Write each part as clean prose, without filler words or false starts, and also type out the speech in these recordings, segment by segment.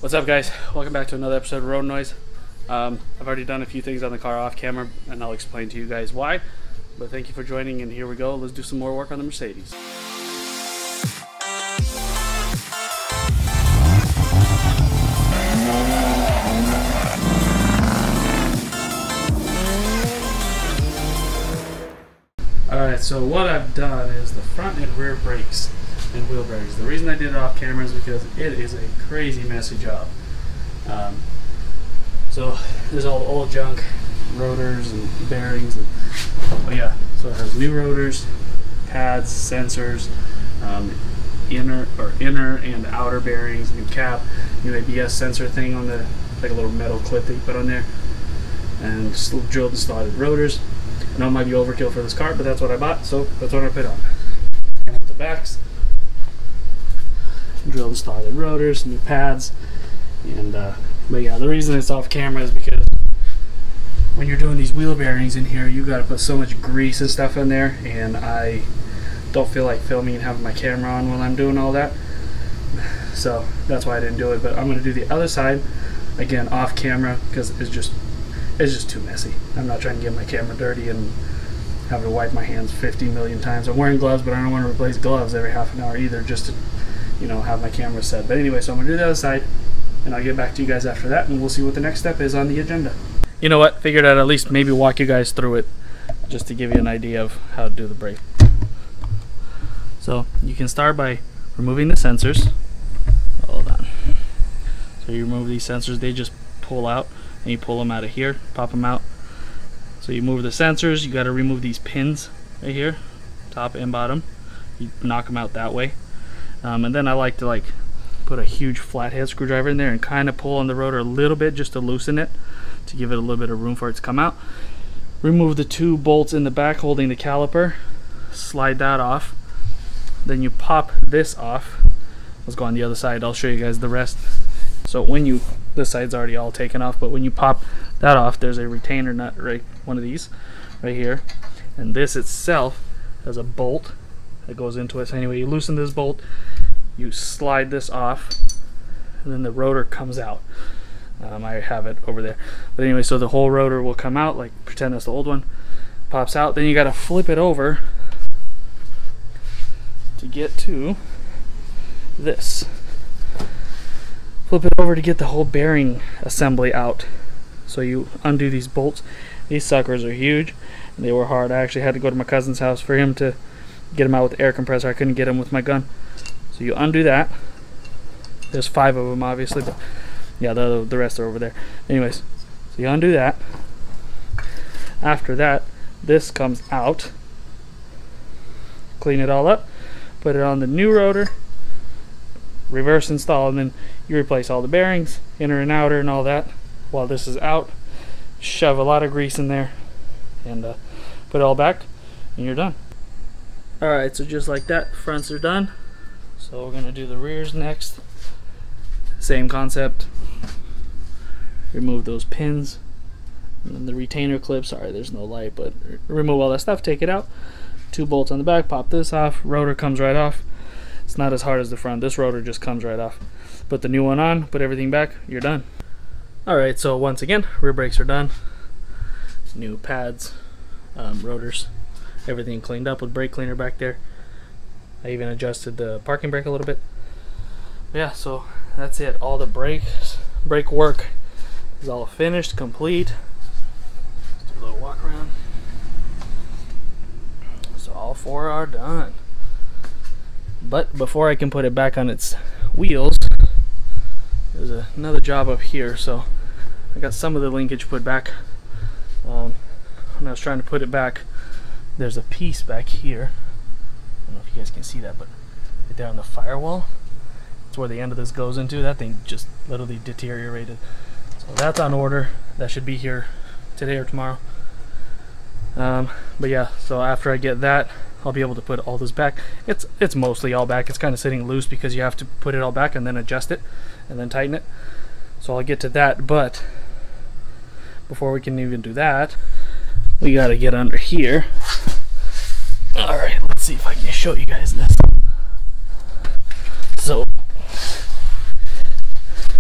What's up, guys? Welcome back to another episode of Road Noise. I've already done a few things on the car off camera, and I'll explain to you guys why. But thank you for joining, and here we go. Let's do some more work on the Mercedes. Alright, so what I've done is the front and rear brakes and wheel bearings. The reason I did it off camera is because it is a crazy messy job. So there's all the old junk, rotors and bearings. Oh yeah, so it has new rotors, pads, sensors, inner and outer bearings, new cap, new ABS sensor thing on the, like a little metal clip that you put on there, and drilled and slotted rotors. I know it might be overkill for this car, but that's what I bought, so that's what I put on. And with the backs, drilled and slotted rotors, new pads, and but yeah, the reason it's off camera is because when you're doing these wheel bearings in here, you got to put so much grease and stuff in there, and I don't feel like filming and having my camera on while I'm doing all that, so that's why I didn't do it. But I'm going to do the other side again off camera because it's just too messy. I'm not trying to get my camera dirty and have to wipe my hands 50 million times. I'm wearing gloves, but I don't want to replace gloves every half an hour either, just to, you know, have my camera set. But anyway, so I'm going to do the other side, and I'll get back to you guys after that, and we'll see what the next step is on the agenda. You know what? Figured I'd at least maybe walk you guys through it, just to give you an idea of how to do the brake. So you can start by removing the sensors. Hold on. So you remove these sensors, they just pull out, and you pull them out of here, pop them out. So you move the sensors, you got to remove these pins right here, top and bottom. You knock them out that way. And then I like to put a huge flathead screwdriver in there and kind of pull on the rotor a little bit just to loosen it, to give it a little bit of room for it to come out. Remove the two bolts in the back holding the caliper, slide that off. Then you pop this off. Let's go on the other side, I'll show you guys the rest. So when this side's already all taken off, but when you pop that off, there's a retainer nut, right, one of these right here, and this itself has a bolt that goes into it. So anyway, you loosen this bolt, you slide this off, and then the rotor comes out. I have it over there, but anyway, so the whole rotor will come out, like pretend that's the old one, pops out. Then you got to flip it over to get to this. Flip it over to get the whole bearing assembly out. So you undo these bolts. These suckers are huge. They were hard. I actually had to go to my cousin's house for him to get them out with the air compressor. I couldn't get them with my gun. So you undo that. There's 5 of them obviously, but yeah, the rest are over there. Anyways, so you undo that. After that, this comes out. Clean it all up. Put it on the new rotor. Reverse install, and then you replace all the bearings, inner and outer and all that. While this is out, shove a lot of grease in there and put it all back, and you're done. Alright, so just like that, fronts are done. So we're going to do the rears next. Same concept. Remove those pins and then the retainer clip. Sorry, there's no light, but remove all that stuff, take it out. 2 bolts on the back, pop this off, rotor comes right off. It's not as hard as the front. This rotor just comes right off. Put the new one on, put everything back, you're done. Alright, so once again, rear brakes are done. New pads, rotors, everything cleaned up with brake cleaner back there. I even adjusted the parking brake a little bit. But yeah, so that's it. All the brake work is all finished, complete. Let's do a little walk around. So all 4 are done. But before I can put it back on its wheels, there's another job up here. So I got some of the linkage put back. When I was trying to put it back, there's a piece back here. I don't know if you guys can see that, but right there on the firewall, it's where the end of this goes into. That thing just literally deteriorated. So that's on order. That should be here today or tomorrow. But yeah, so after I get that, I'll be able to put all this back. It's mostly all back. It's kind of sitting loose because you have to put it all back and then adjust it and then tighten it. So I'll get to that, but before we can even do that, we got to get under here. Alright, let's see if I can show you guys this. So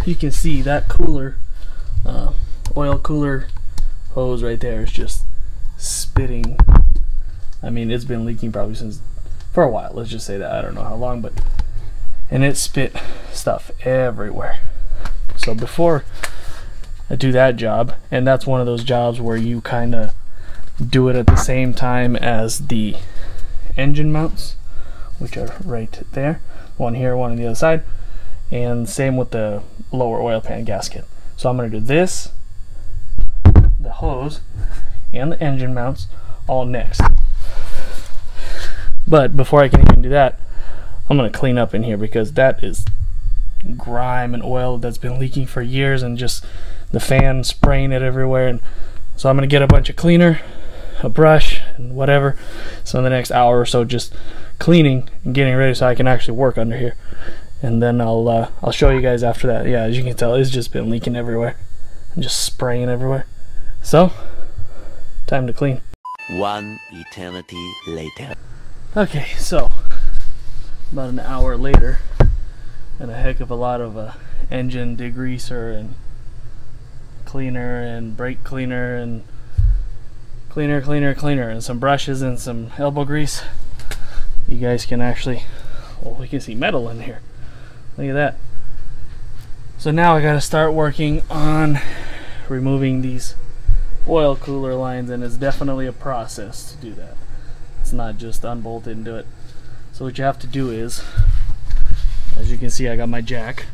you can see that cooler, oil cooler hose right there is just spitting. I mean, it's been leaking probably for a while, let's just say that. I don't know how long, but and it spit stuff everywhere. So before I do that job, and that's one of those jobs where you kind of do it at the same time as the engine mounts, which are right there, one here, one on the other side, and same with the lower oil pan gasket. So I'm going to do this, the hose, and the engine mounts all next. But before I can even do that, I'm going to clean up in here, because that is grime and oil that's been leaking for years, and just the fan spraying it everywhere. And so I'm going to get a bunch of cleaner, a brush, and whatever. So in the next hour or so, just cleaning and getting ready so I can actually work under here. And then I'll show you guys after that. Yeah, as you can tell, it's just been leaking everywhere and just spraying everywhere. So time to clean. One eternity later. Okay, so about an hour later, and a heck of a lot of engine degreaser and cleaner and brake cleaner and cleaner, and some brushes and some elbow grease. You guys can actually, well, we can see metal in here. Look at that. So now I got to start working on removing these oil cooler lines, and it's definitely a process to do that. It's not just unbolt it and do it. So what you have to do is, as you can see, I got my jack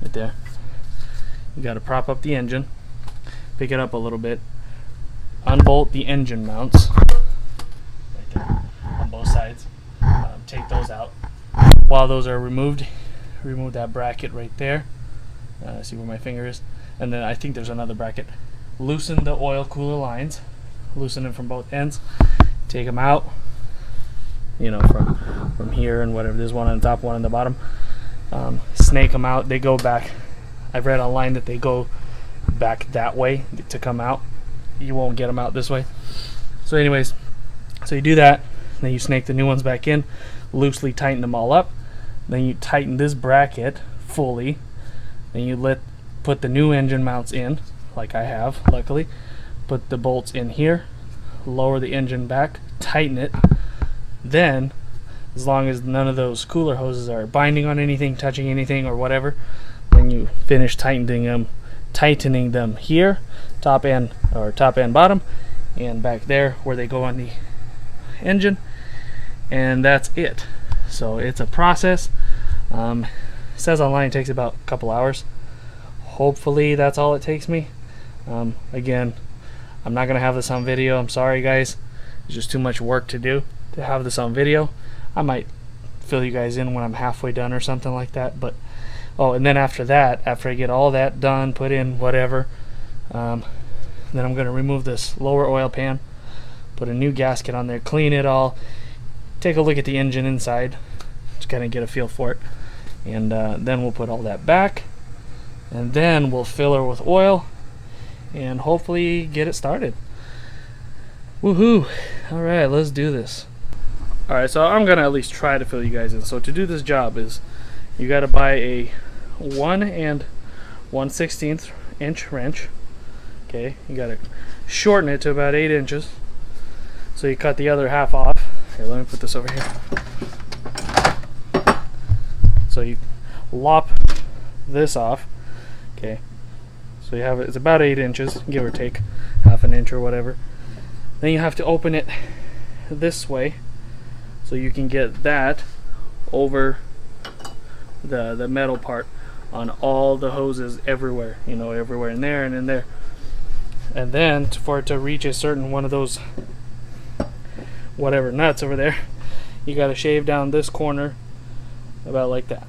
right there. You got to prop up the engine, pick it up a little bit, unbolt the engine mounts right there on both sides. Take those out. While those are removed, remove that bracket right there. See where my finger is? And then I think there's another bracket. Loosen the oil cooler lines, loosen them from both ends, take them out, you know, from here and whatever. There's one on the top, one on the bottom. Snake them out. They go back. I've read online that they go back that way to come out. You won't get them out this way. So anyways, so you do that, then you snake the new ones back in, loosely tighten them all up, then you tighten this bracket fully, then you put the new engine mounts in, like I have, luckily, put the bolts in here, lower the engine back, tighten it, then as long as none of those cooler hoses are binding on anything, touching anything or whatever, then you finish tightening them here, top end bottom, and back there where they go on the engine, and that's it. So it's a process. It says online it takes about a couple hours. Hopefully that's all it takes me. Again, I'm not gonna have this on video. I'm sorry guys, it's just too much work to do to have this on video. I might fill you guys in when I'm halfway done or something like that. But oh, and then after that, after I get all that done, put in whatever, then I'm gonna remove this lower oil pan, put a new gasket on there, clean it all, take a look at the engine inside, just kind of get a feel for it, and then we'll put all that back, and then we'll fill her with oil and hopefully get it started. Woohoo! Alright, let's do this. Alright, so I'm gonna at least try to fill you guys in. So to do this job is you gotta buy a 1 1/16 inch wrench. Okay, you gotta shorten it to about 8 inches. So you cut the other half off. Here, let me put this over here. So you lop this off. Okay, so you have it's about 8 inches, give or take half an inch or whatever. Then you have to open it this way so you can get that over the metal part on all the hoses everywhere, you know, everywhere in there and in there. And then for it to reach a certain one of those whatever nuts over there, you got to shave down this corner about like that.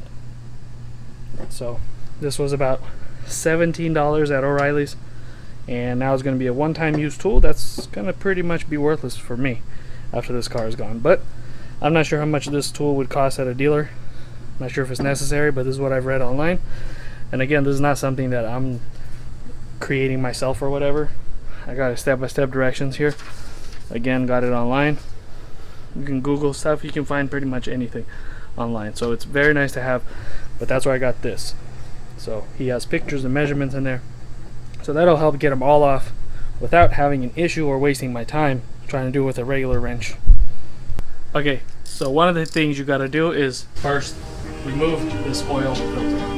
So this was about $17 at O'Reilly's, and now it's going to be a one-time use tool that's going to pretty much be worthless for me after this car is gone. But I'm not sure how much this tool would cost at a dealer. I'm not sure if it's necessary, but this is what I've read online. And again, this is not something that I'm creating myself or whatever. I got a step-by-step directions here. Again, got it online. You can Google stuff, you can find pretty much anything online. So it's very nice to have, but that's why I got this. So he has pictures and measurements in there. So that'll help get them all off without having an issue or wasting my time trying to do it with a regular wrench. Okay, so one of the things you got to do is first remove this oil filter.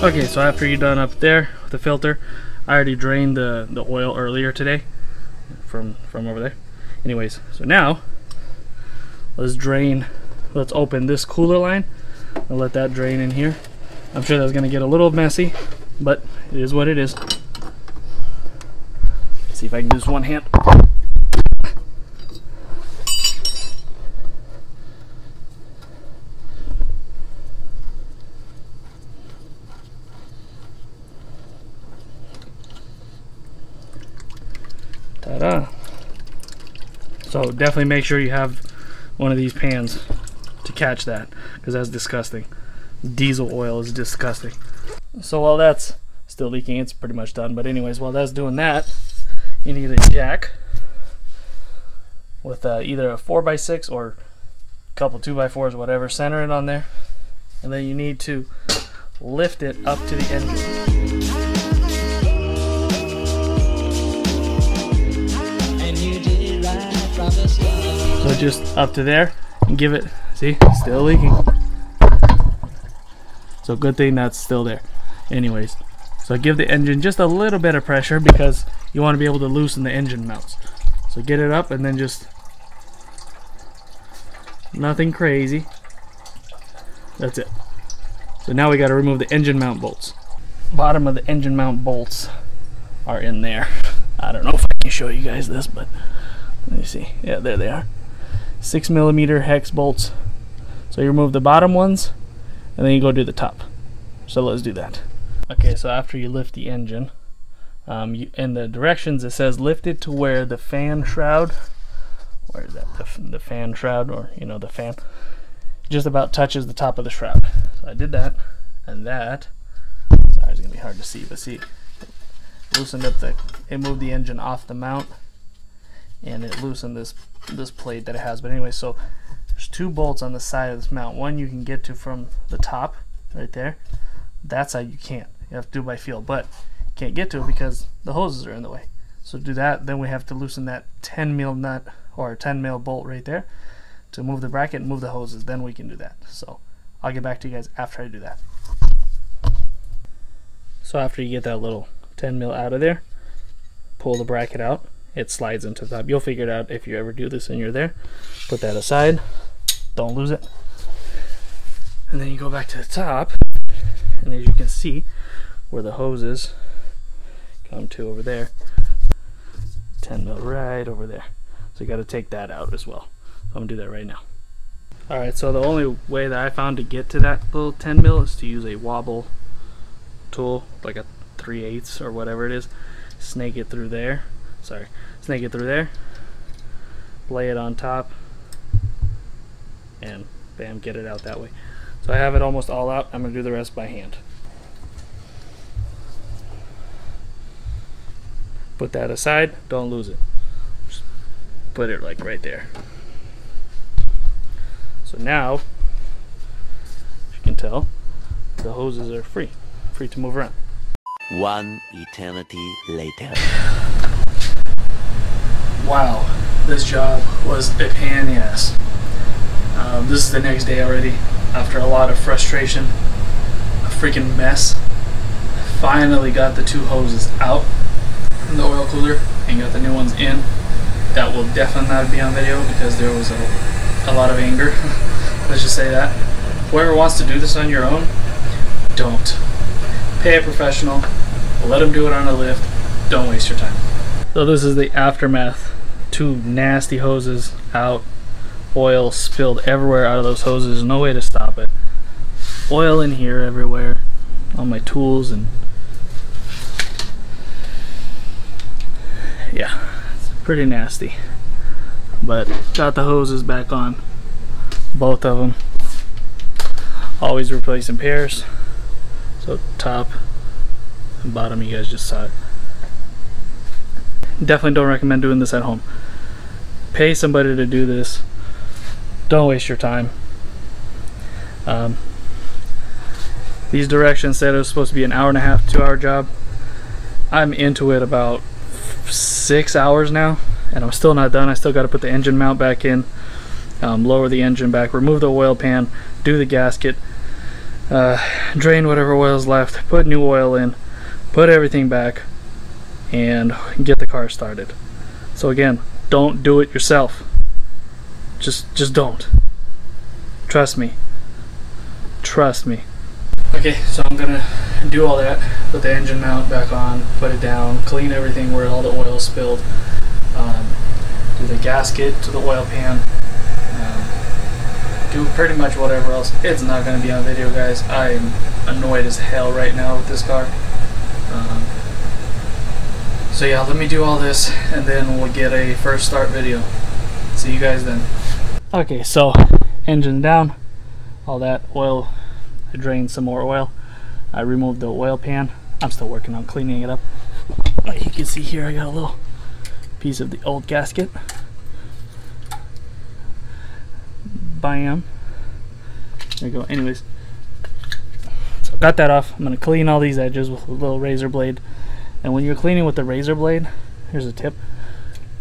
Okay, so after you're done up there with the filter, I already drained the oil earlier today from over there. Anyways, so now let's open this cooler line and let that drain in here. I'm sure that's gonna get a little messy, but it is what it is. Let's see if I can do this one hand. Ta-da. So definitely make sure you have one of these pans to catch that, because that's disgusting. Diesel oil is disgusting. So while that's still leaking, it's pretty much done. But anyways, while that's doing that, you need a jack with either a 4x6 or a couple 2x4s, whatever. Center it on there, and then you need to lift it up to the engine. So just up to there and give it, see, still leaking. So good thing that's still there. Anyways, so give the engine just a little bit of pressure because you want to be able to loosen the engine mounts. So get it up and then just, nothing crazy. That's it. So now we got to remove the engine mount bolts. Bottom of the engine mount bolts are in there. I don't know if I can show you guys this, but let me see. Yeah, there they are. 6mm hex bolts. So you remove the bottom ones and then you go to the top. So let's do that. Okay, so after you lift the engine, in the directions it says lift it to where the fan shroud, where is that, the fan shroud, or you know, the fan just about touches the top of the shroud. So I did that, and that, sorry, it's gonna be hard to see, but see, loosened up it moved the engine off the mount, and it loosened this plate that it has. But anyway, so there's two bolts on the side of this mount. One you can get to from the top right there. That side you can't. You have to do by feel, but you can't get to it because the hoses are in the way. So do that, then we have to loosen that 10mm nut or 10mm bolt right there to move the bracket and move the hoses. Then we can do that. So I'll get back to you guys after I do that. So after you get that little 10mm out of there, pull the bracket out. It slides into the top. You'll figure it out if you ever do this and you're there. Put that aside. Don't lose it. And then you go back to the top, and as you can see where the hoses come to over there, 10mm right over there. So you got to take that out as well. So I'm gonna do that right now. Alright, so the only way that I found to get to that little 10mm is to use a wobble tool, like a 3/8 or whatever it is. Snake it through there. Snake it through there, lay it on top, and bam, get it out that way. So I have it almost all out. I'm going to do the rest by hand. Put that aside, don't lose it. Just put it like right there. So now, as you can tell, the hoses are free to move around. One eternity later. Wow, this job was a pain in the ass. This is the next day already, after a lot of frustration, a freaking mess. Finally got the two hoses out from the oil cooler and got the new ones in. That will definitely not be on video because there was a a lot of anger. Let's just say that. Whoever wants to do this on your own, don't. Pay a professional. Let them do it on a lift. Don't waste your time. So this is the aftermath. 2 nasty hoses out. Oil spilled everywhere out of those hoses. There's no way to stop it. Oil in here everywhere. On my tools and yeah, it's pretty nasty. But got the hoses back on. Both of them. Always replace in pairs. So top and bottom, you guys just saw it. Definitely don't recommend doing this at home. Pay somebody to do this. Don't waste your time. These directions said it was supposed to be an hour and a half, 2-hour job. I'm into it about 6 hours now, and I'm still not done. I still got to put the engine mount back in, lower the engine back, remove the oil pan, do the gasket, drain whatever oil is left, put new oil in, put everything back, and get the car started. So again, don't do it yourself. Just don't. Trust me. Trust me. Okay, so I'm gonna do all that, put the engine mount back on, put it down, clean everything where all the oil spilled, do the gasket to the oil pan, do pretty much whatever else. It's not gonna be on video, guys. I'm annoyed as hell right now with this car. So yeah, let me do all this and then we'll get a first start video. See you guys then. Okay, so engine down, all that oil. I drained some more oil. I removed the oil pan. I'm still working on cleaning it up. Like you can see here, I got a little piece of the old gasket. Bam. There we go. Anyways, so got that off. I'm gonna clean all these edges with a little razor blade. And when you're cleaning with the razor blade, here's a tip: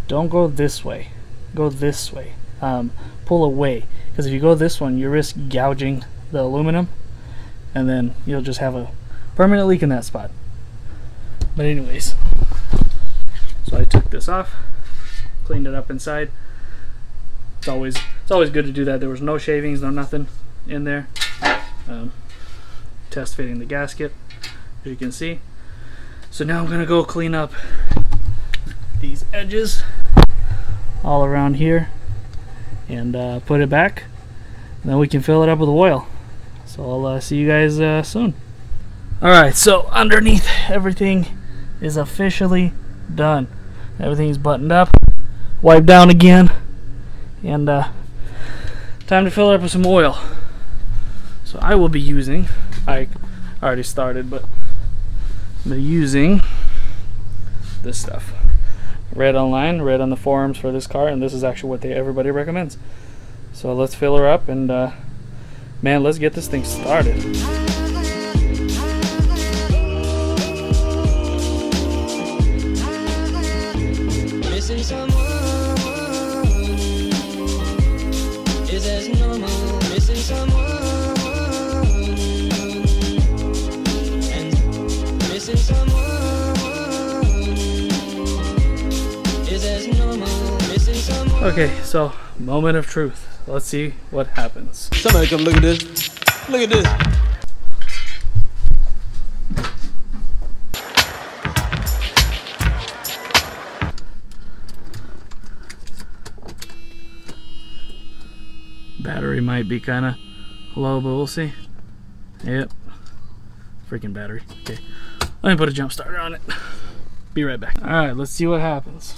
don't go this way. Go this way. Pull away, because if you go this one, you risk gouging the aluminum, and then you'll just have a permanent leak in that spot. But anyways, so I took this off, cleaned it up inside. It's always good to do that. There was no shavings, no nothing in there. Test fitting the gasket, as you can see. So now I'm gonna go clean up these edges all around here and put it back, and then we can fill it up with oil. So I'll see you guys soon. Alright, so underneath everything is officially done. Everything's buttoned up, wiped down again, and time to fill it up with some oil. So I will be using, I already started, but I'm using this stuff. Read online, read on the forums for this car, and this is actually what everybody recommends. So let's fill her up and man, let's get this thing started. Missing someone is as normal. Missing someone and missing someone is as normal. Missing someone. Okay, so moment of truth. Let's see what happens. Somebody come look at this. Look at this. Battery might be kind of low, but we'll see. Yep. Freaking battery. Okay. Let me put a jump starter on it. Be right back. Alright, let's see what happens.